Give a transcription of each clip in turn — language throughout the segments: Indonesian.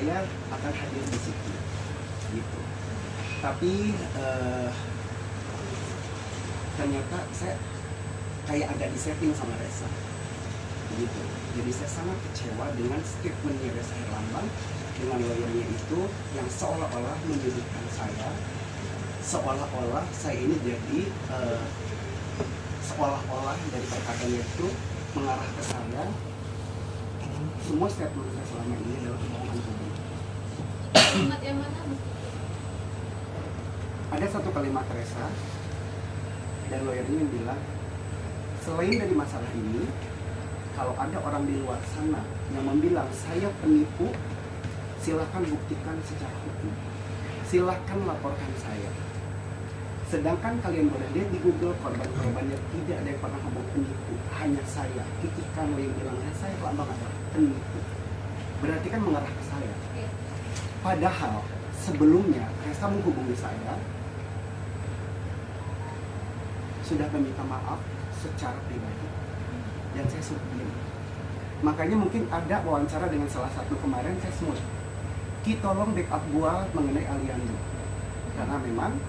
saya akan hadir di situ gitu. Tapi ternyata saya kayak agak disetting sama Reza gitu. Jadi saya sangat kecewa dengan statementnya Reza Herlambang dengan lawyernya itu yang seolah-olah menyudutkan saya, seolah-olah saya ini jadi seolah-olah dari perkataannya itu mengarah ke saya. Semua statement saya selama ini adalah kebohongan publik. Kalimat yang mana? Ada satu kalimat Reza dan lawyernya yang bilang, selain dari masalah ini, kalau ada orang di luar sana yang membilang saya penipu, silahkan buktikan secara hukum, silahkan laporkan saya. Sedangkan kalian boleh lihat di Google, korban-korbannya tidak ada yang pernah ngomong penipu, hanya saya. Ketika yang bilang saya Herlambang adalah penipu, berarti kan mengarah ke saya. Padahal sebelumnya Reza menghubungi saya, sudah meminta maaf secara pribadi, dan saya suruh diam. Makanya mungkin ada wawancara dengan salah satu kemarin saya semut, Ki tolong backup gua mengenai Aliando, karena memang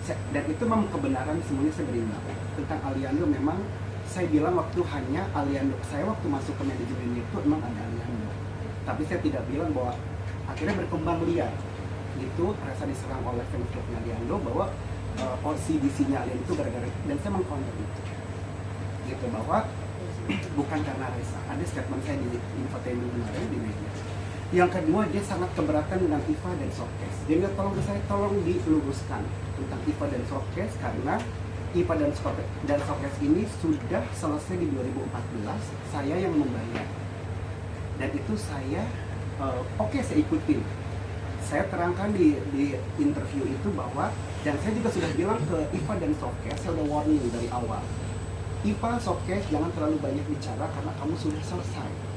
dan itu memang kebenaran semuanya saya berimbang tentang Aliando. Memang saya bilang waktu hanya Aliando, saya waktu masuk ke manajemen itu memang ada Aliando, tapi saya tidak bilang bahwa akhirnya berkembang liar gitu. Reza diserang oleh fans klubnya Aliando bahwa OCDC-nya Aliando itu gara-gara, dan saya mengcounter itu gitu, bahwa bukan karena Reza. Ada statement saya di infotainment kemarin di media. Yang kedua, dia sangat keberatan dengan IFA dan Showcase. Dia bilang tolong diluruskan tentang IFA dan Showcase, karena IFA dan Showcase ini sudah selesai di 2014, saya yang membayar. Dan itu saya oke, saya ikutin. Saya terangkan di interview itu bahwa, dan saya juga sudah bilang ke IFA dan Showcase, saya udah warning dari awal. IFA, Showcase, jangan terlalu banyak bicara karena kamu sudah selesai.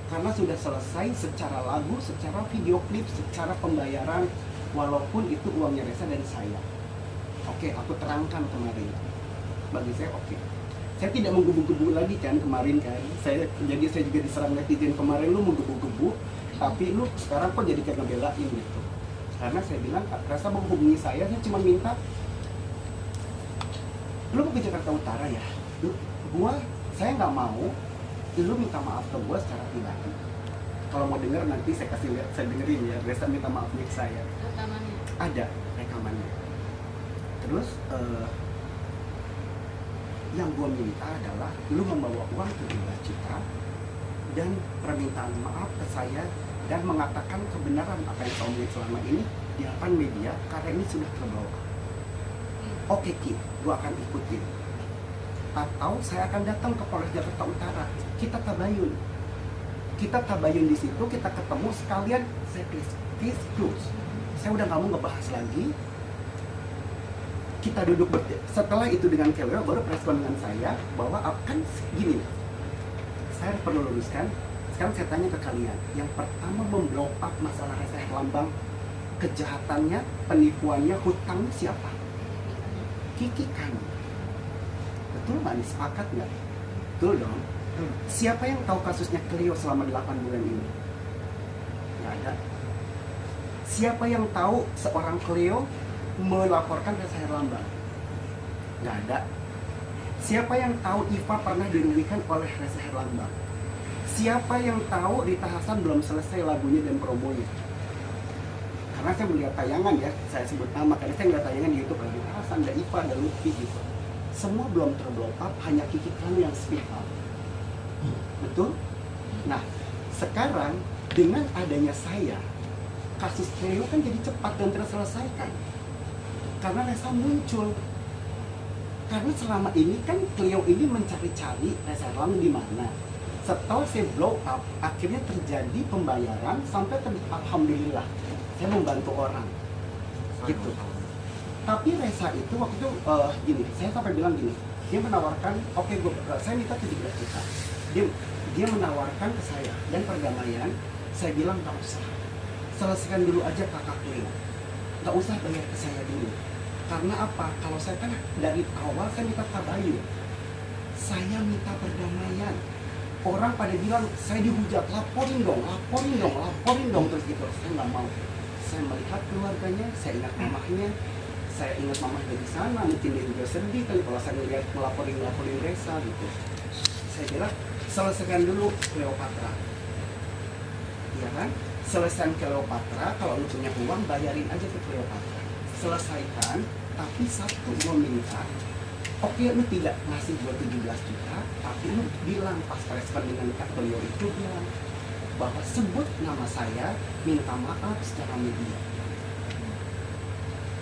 Karena sudah selesai secara lagu, secara video klip, secara pembayaran, walaupun itu uangnya Reza dan saya. Oke, aku terangkan kemarin. Bagi saya oke. Saya tidak menggebu-gebu lagi kan kemarin kan. Jadi saya juga diserang netizen kemarin, lu menggebu-gebu, tapi lu sekarang kok jadi kayak ngebelain gitu. Karena saya bilang, Reza menghubungi saya cuma minta, lu mau ke Jakarta Utara ya? Saya nggak mau, lu minta maaf ke gue secara pribadi. Kalau mau denger nanti saya kasih lihat, saya dengerin ya. Reza minta maaf ke saya. Rekamannya? Ada rekamannya. Terus yang gue minta adalah lu membawa uang 17 juta dan permintaan maaf ke saya dan mengatakan kebenaran apa yang kau omongin selama ini di depan media, karena ini sudah terbawa. Oke Ki, gue akan ikutin. Atau saya akan datang ke Polres Jakarta Utara, kita tabayun di situ, kita ketemu sekalian, saya please close. Saya udah nggak mau ngebahas lagi. Kita duduk setelah itu dengan Keleo baru respon dengan saya bahwa akan gini. Saya perlu luruskan. Sekarang saya tanya ke kalian, yang pertama memblow up masalah Reza Herlambang, kejahatannya, penipuannya, hutangnya siapa? Kiki kan. Betul Mbak, sepakat nggak? Betul dong. Siapa yang tahu kasusnya Cleo selama 8 bulan ini? Nggak ada. Siapa yang tahu seorang Cleo melaporkan Reza Herlambang? Nggak ada. Siapa yang tahu Iva pernah dirugikan oleh Reza Herlambang? Siapa yang tahu Rita Hasan belum selesai lagunya dan promonya? Karena saya melihat tayangan ya, saya sebut nama, karena saya melihat tayangan di YouTube, ada Rita Hasan, ada Iva, ada Lutfi gitu. Semua belum terblow up, hanya Kiki Kanu yang speak up. Betul? Nah, sekarang dengan adanya saya, kasus Cleo kan jadi cepat dan terselesaikan. Karena Reza muncul. Karena selama ini kan Cleo ini mencari-cari Reza Herlambang di mana. Setelah saya blow up, akhirnya terjadi pembayaran sampai alhamdulillah saya membantu orang. Gitu. Tapi Reza itu waktu itu gini, saya sampai bilang gini, dia menawarkan, oke, saya minta 17 juta. Dia menawarkan ke saya dan perdamaian. Saya bilang nggak usah, selesaikan dulu aja kakak Cleo, nggak usah bayar ke saya dulu. Karena apa? Kalau saya kan dari awal saya minta tabayun, saya minta perdamaian. orang pada bilang saya dihujat, laporin dong terus gitu. Saya nggak mau. Saya melihat keluarganya, saya ingat mamahnya, saya ingat mamahnya di sana, mungkin dia juga sedih kali kalau saya ngeliat ngelaporin Reza gitu. Saya bilang selesaikan dulu Cleopatra, ya kan? Selesaikan Cleopatra, kalau lu punya uang bayarin aja ke Cleopatra, selesaikan. Tapi satu gue minta, oke, lu tidak ngasih gue 17 juta, tapi lu bilang pas respon dengan beliau itu bilang bahwa sebut nama saya, minta maaf secara media.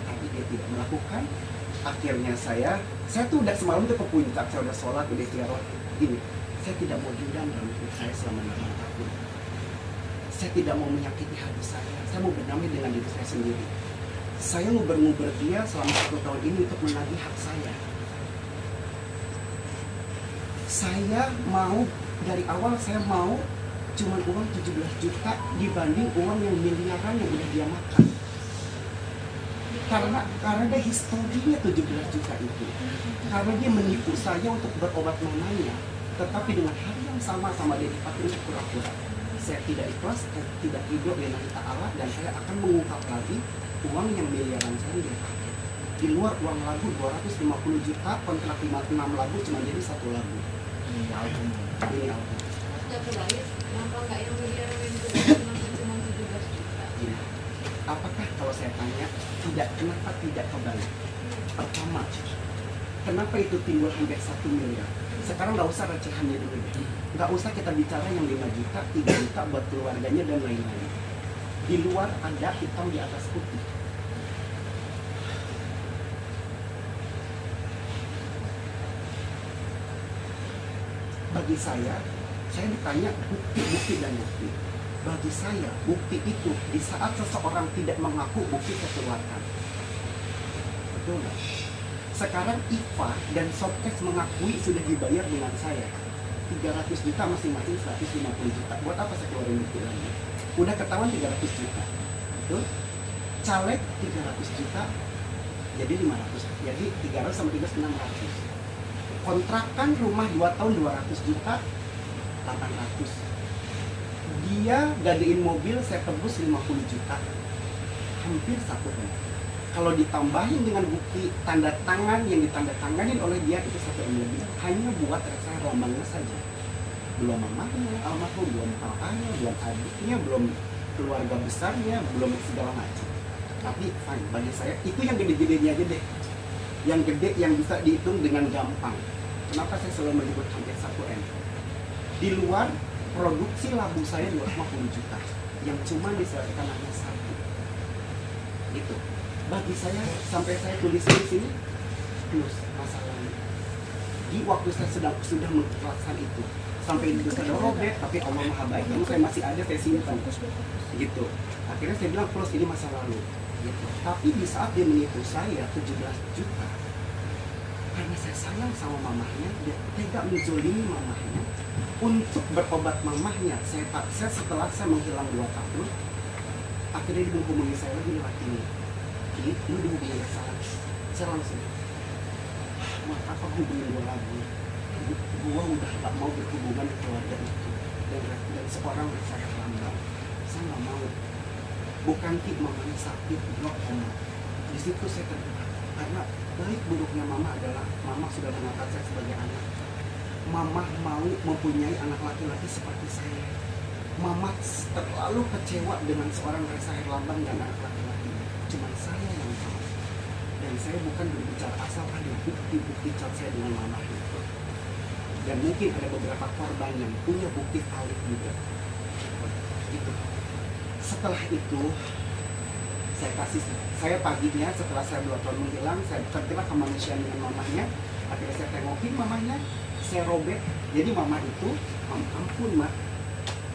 Tapi dia tidak melakukan. Akhirnya saya tuh udah semalam tuh ke puncak, saya udah sholat, udah istighfar. Gini, saya tidak mau dendam dalam hidup saya selama 8 tahun. Saya tidak mau menyakiti hati saya mau berdamai dengan diri saya sendiri. Saya nguber-nguber dia selama 1 tahun ini untuk menagih hak saya. Saya mau, dari awal saya mau cuman uang 17 juta dibanding uang yang miliaran yang udah dia makan. Karena ada historinya 17 juta itu. Karena dia menipu saya untuk berobat mamanya, tetapi dengan hari yang sama dia dipakai untuk pura-pura. Saya tidak ikhlas, saya tidak ridho dengan Allah, dan saya akan mengungkap lagi uang yang miliaran saya dia pakai. Di luar uang lagu 250 juta, kontrak 56 lagu cuma jadi 1 lagu. Ini album. Sudah kebalik, kenapa nggak yang miliaran itu cuma 17 juta? Ya. Apakah kalau saya tanya, kenapa tidak kebalik? Pertama, kenapa itu timbul hampir 1 miliar? Sekarang nggak usah recehannya dulu deh. Nggak usah kita bicara yang 5 juta, 3 juta buat keluarganya dan lain-lain. Di luar ada hitam di atas putih. Bagi saya ditanya bukti dan bukti. Bagi saya, bukti itu di saat seseorang tidak mengaku, bukti saya keluarkan. Betul nggak? Sekarang IFA dan Shopcase mengakui sudah dibayar dengan saya 300 juta masing-masing, 150 juta. Buat apa saya keluarin bukti lagi? Udah ketahuan 300 juta. Betul? Caleg 300 juta jadi 500. Jadi 300 sama 300 600. Kontrakan rumah 2 tahun 200 juta 800. Dia gadein mobil saya tebus 50 juta. Hampir 1 M. Kalau ditambahin dengan bukti tanda tangan yang ditandatanganin oleh dia itu 1 M lebih. Hanya buat saya lambangnya saja. Belum mamanya, almarhum, belum kakaknya, belum adiknya, belum keluarga besarnya, belum segala macam. Tapi fine, bagi saya itu yang gede-gedenya aja deh. Yang gede yang bisa dihitung dengan gampang. Kenapa saya selalu menyebut hampir 1 M? Di luar produksi labu saya 250 juta yang cuma diselesaikan hanya 1. Itu bagi saya, sampai saya tulis di sini plus masalahnya. Di waktu saya sudah mengikhlaskan itu, sampai itu saya robek, tapi Allah Maha Baik, karena saya masih ada, saya simpan gitu. Akhirnya saya bilang plus ini masa lalu gitu. Tapi di saat dia menipu saya 17 juta, karena saya sayang sama mamahnya, dia tega menjolimi mamahnya untuk berobat mamahnya. Saya paksa setelah saya menghilang 2 tahun, akhirnya dia menghubungi saya lagi lewat ini. Lu dihubungi salah. Saya langsung, maaf apa hubungin gue lagi? Gue udah gak mau berhubungan dengan keluarga itu dan seorang saya lambang. Saya gak mau. Bukan mamanya sakit, koma. Di situ saya tergerak. Karena baik buruknya mama adalah mama sudah mengangkat saya sebagai anak. Mama mau mempunyai anak laki-laki seperti saya. Mama terlalu kecewa dengan seorang Reza Herlambang dan anak laki-laki. Cuma saya yang tahu. Dan saya bukan berbicara asal, ada bukti-bukti cat saya dengan mama itu. Dan mungkin ada beberapa korban yang punya bukti valid juga. Gitu. Setelah itu saya paginya setelah saya 2 tahun menghilang, saya tergerak kemanusiaan dengan mamanya. Akhirnya saya tengokin mamanya, saya robek. Jadi mama itu, ampun mak,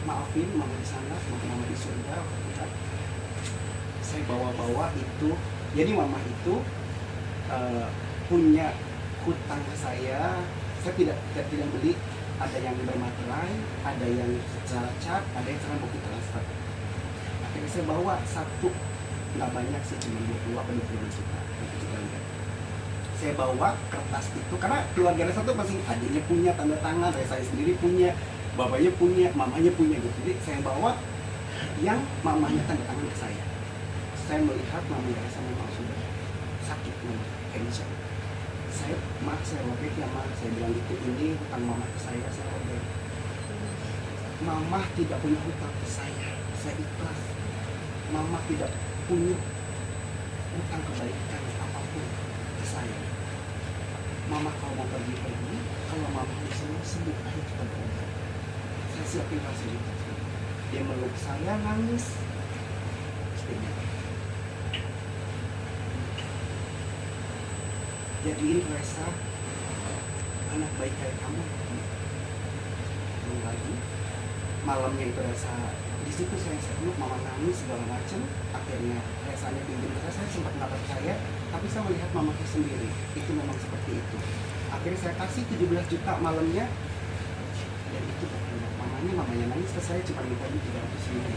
maafin mama di sana, mama di surga. Saya bawa-bawa itu. Jadi mama itu punya hutang saya tidak beli. Ada yang bermaterai, ada yang secara cat, ada yang secara bukti transfer. Akhirnya saya bawa 1, nggak banyak sih, cuma 20 atau 20 juta. Saya bawa kertas itu, karena keluarga Reza itu masing adiknya punya tanda tangan, saya sendiri punya. bapaknya punya, mamanya punya gitu. Jadi saya bawa yang mamanya tanda tangan ke saya. Saya melihat mamanya Resa memang sudah sakit, memang cancer. Saya robek ya mak, saya bilang gitu, ini hutang mama ke saya robek. Mama tidak punya hutang ke saya ikhlas. Mama tidak punya hutang kebaikan apapun ke saya. Mama kalau mau pergi, kalau mama bisa sembuh, ayo kita berobat. Saya siapin fasilitas. Dia meluk saya, nangis. Jadiin Resa anak baik kayak kamu. Belum lagi malamnya itu Resa di situ saya peluk, mama nangis segala macam. Akhirnya Resanya pinjam ke saya sempat nggak percaya, tapi saya melihat mamanya sendiri itu memang seperti itu. Akhirnya saya kasih 17 juta malamnya, dan itu mamanya nangis ke saya cuma minta 300 ribu.